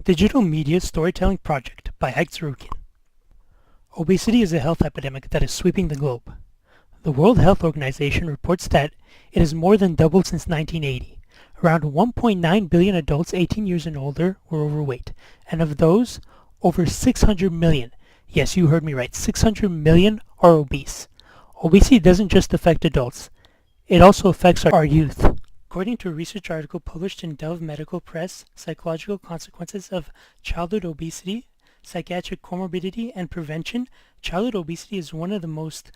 Digital Media Storytelling Project by Ike Zarukian. Obesity is a health epidemic that is sweeping the globe. The World Health Organization reports that it has more than doubled since 1980. Around 1.9 billion adults 18 years and older were overweight, and of those, over 600 million, yes, you heard me right, 600 million are obese. Obesity doesn't just affect adults, it also affects our youth. According to a research article published in Dove Medical Press, Psychological Consequences of Childhood Obesity, Psychiatric Comorbidity and Prevention, childhood obesity is one of the most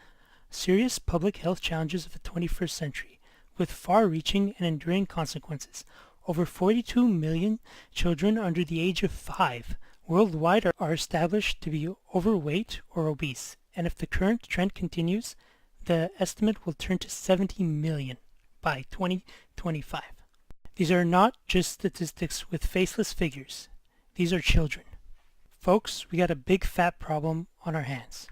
serious public health challenges of the 21st century, with far-reaching and enduring consequences. Over 42 million children under the age of 5 worldwide are established to be overweight or obese, and if the current trend continues, the estimate will turn to 70 million by 2025. These are not just statistics with faceless figures. These are children. Folks, we got a big fat problem on our hands.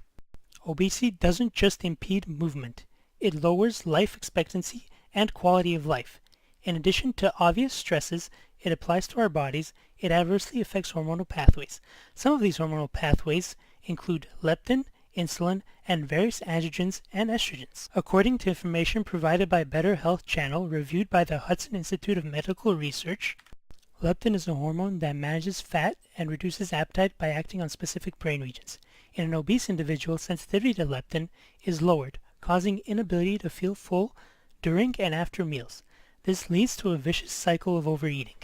Obesity doesn't just impede movement. It lowers life expectancy and quality of life. In addition to obvious stresses it applies to our bodies, it adversely affects hormonal pathways. Some of these hormonal pathways include leptin, insulin, and various androgens and estrogens. According to information provided by Better Health Channel reviewed by the Hudson Institute of Medical Research, leptin is a hormone that manages fat and reduces appetite by acting on specific brain regions. In an obese individual, sensitivity to leptin is lowered, causing inability to feel full during and after meals. This leads to a vicious cycle of overeating.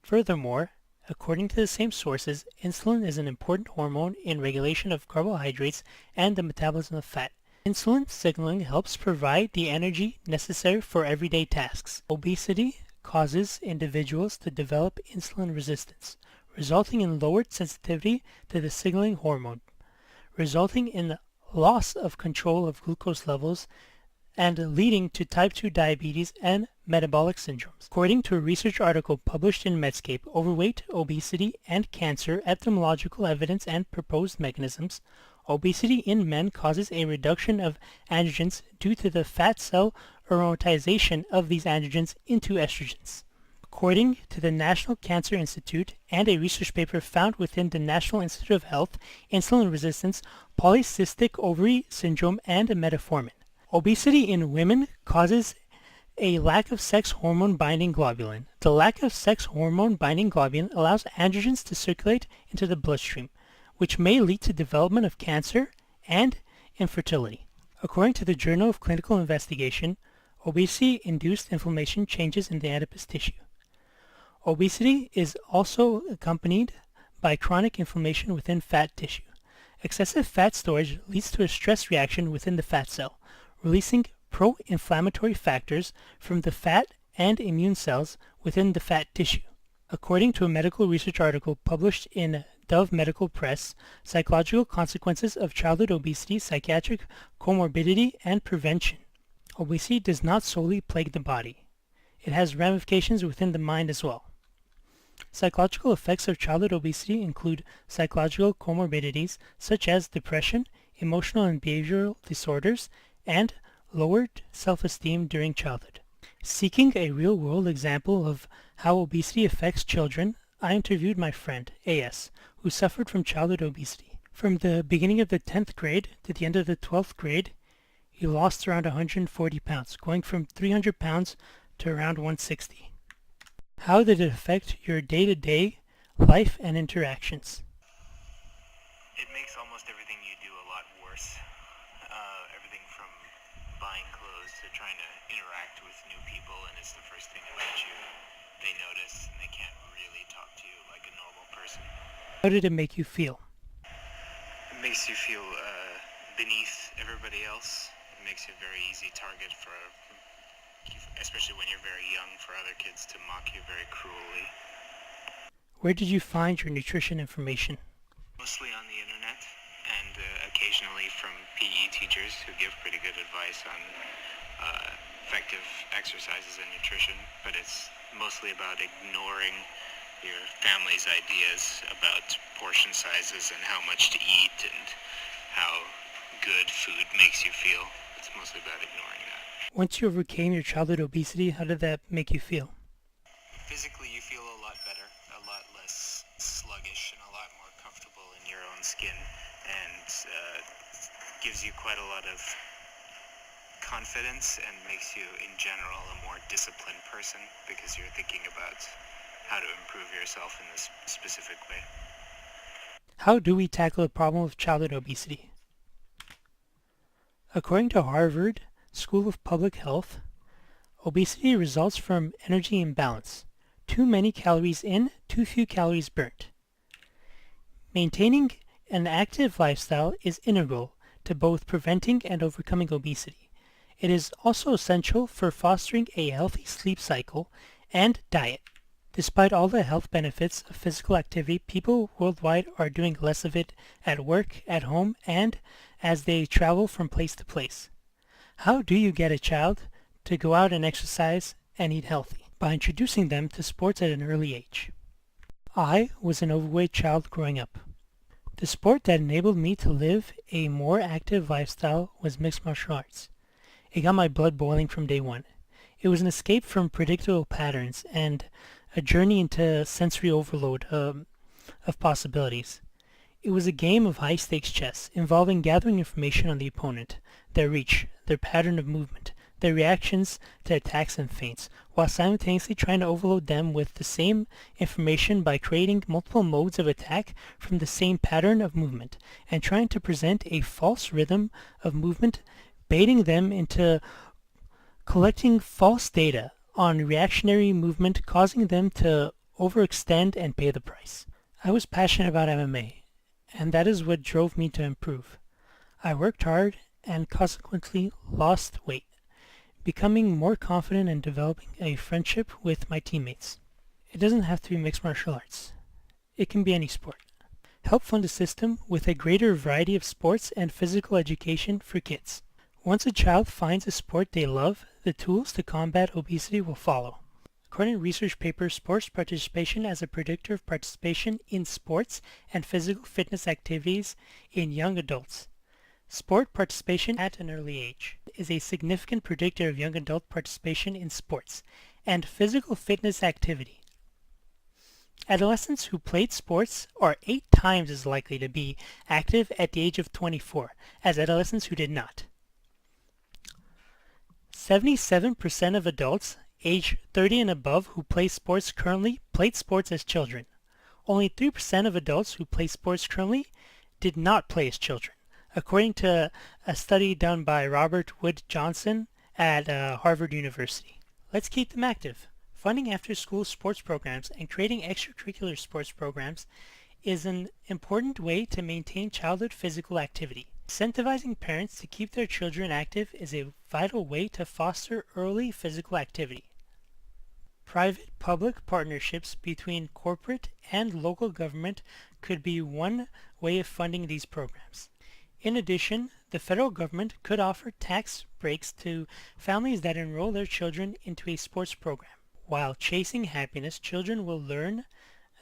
Furthermore, according to the same sources, insulin is an important hormone in regulation of carbohydrates and the metabolism of fat. Insulin signaling helps provide the energy necessary for everyday tasks. Obesity causes individuals to develop insulin resistance, resulting in lowered sensitivity to the signaling hormone, resulting in loss of control of glucose levels and leading to type 2 diabetes and metabolic syndromes. According to a research article published in Medscape, Overweight, Obesity, and Cancer, Epidemiological Evidence and Proposed Mechanisms, obesity in men causes a reduction of androgens due to the fat cell aromatization of these androgens into estrogens. According to the National Cancer Institute and a research paper found within the National Institute of Health, insulin resistance, polycystic ovary syndrome, and metformin. Obesity in women causes a lack of sex hormone binding globulin. The lack of sex hormone binding globulin allows androgens to circulate into the bloodstream, which may lead to development of cancer and infertility. According to the Journal of Clinical Investigation, obesity-induced inflammation changes in the adipose tissue. Obesity is also accompanied by chronic inflammation within fat tissue. Excessive fat storage leads to a stress reaction within the fat cell, releasing pro-inflammatory factors from the fat and immune cells within the fat tissue. According to a medical research article published in Dove Medical Press, Psychological Consequences of Childhood Obesity, Psychiatric Comorbidity and Prevention. Obesity does not solely plague the body. It has ramifications within the mind as well. Psychological effects of childhood obesity include psychological comorbidities such as depression, emotional and behavioral disorders, and lowered self-esteem during childhood. Seeking a real-world example of how obesity affects children, I interviewed my friend, A.S., who suffered from childhood obesity. From the beginning of the 10th grade to the end of the 12th grade, he lost around 140 pounds, going from 300 pounds to around 160. How did it affect your day-to-day life and interactions? It makes almost everything you do a lot worse. Everything from buying clothes to trying to interact with new people, and it's the first thing about you they notice, and they can't really talk to you like a normal person. How did it make you feel? It makes you feel beneath everybody else. It makes you a very easy target for, especially when you're very young, for other kids to mock you very cruelly. Where did you find your nutrition information? Mostly on the internet, and occasionally from PE teachers who give pretty good advice on effective exercises and nutrition, but it's mostly about ignoring your family's ideas about portion sizes and how much to eat and how good food makes you feel. It's mostly about ignoring that. Once you overcame your childhood obesity, how did that make you feel? Physically, you feel a lot better, a lot less less sluggish and a lot more comfortable in your own skin, and gives you quite a lot of confidence and makes you, in general, a more disciplined person because you're thinking about how to improve yourself in this specific way. How do we tackle the problem of childhood obesity? According to Harvard School of Public Health, obesity results from energy imbalance. Too many calories in, too few calories burnt. Maintaining an active lifestyle is integral to both preventing and overcoming obesity. It is also essential for fostering a healthy sleep cycle and diet. Despite all the health benefits of physical activity, people worldwide are doing less of it at work, at home, and as they travel from place to place. How do you get a child to go out and exercise and eat healthy? By introducing them to sports at an early age. I was an overweight child growing up. The sport that enabled me to live a more active lifestyle was mixed martial arts. It got my blood boiling from day one. It was an escape from predictable patterns and a journey into sensory overload of possibilities. It was a game of high-stakes chess involving gathering information on the opponent, their reach, their pattern of movement, their reactions to attacks and feints, while simultaneously trying to overload them with the same information by creating multiple modes of attack from the same pattern of movement, and trying to present a false rhythm of movement, baiting them into collecting false data on reactionary movement, causing them to overextend and pay the price. I was passionate about MMA, and that is what drove me to improve. I worked hard and consequently lost weight, becoming more confident and developing a friendship with my teammates. It doesn't have to be mixed martial arts. It can be any sport. Help fund a system with a greater variety of sports and physical education for kids. Once a child finds a sport they love, the tools to combat obesity will follow. According to research paper, sports participation as a predictor of participation in sports and physical fitness activities in young adults. Sport participation at an early age is a significant predictor of young adult participation in sports and physical fitness activity. Adolescents who played sports are 8 times as likely to be active at the age of 24 as adolescents who did not. 77% of adults age 30 and above who play sports currently played sports as children. Only 3% of adults who play sports currently did not play as children, according to a study done by Robert Wood Johnson at Harvard University. Let's keep them active. Funding after-school sports programs and creating extracurricular sports programs is an important way to maintain childhood physical activity. Incentivizing parents to keep their children active is a vital way to foster early physical activity. Private-public partnerships between corporate and local government could be one way of funding these programs. In addition, the federal government could offer tax breaks to families that enroll their children into a sports program. While chasing happiness, children will learn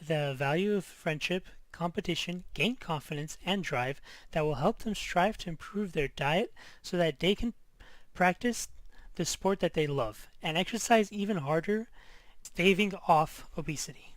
the value of friendship, competition, gain confidence, and drive that will help them strive to improve their diet so that they can practice the sport that they love and exercise even harder, staving off obesity.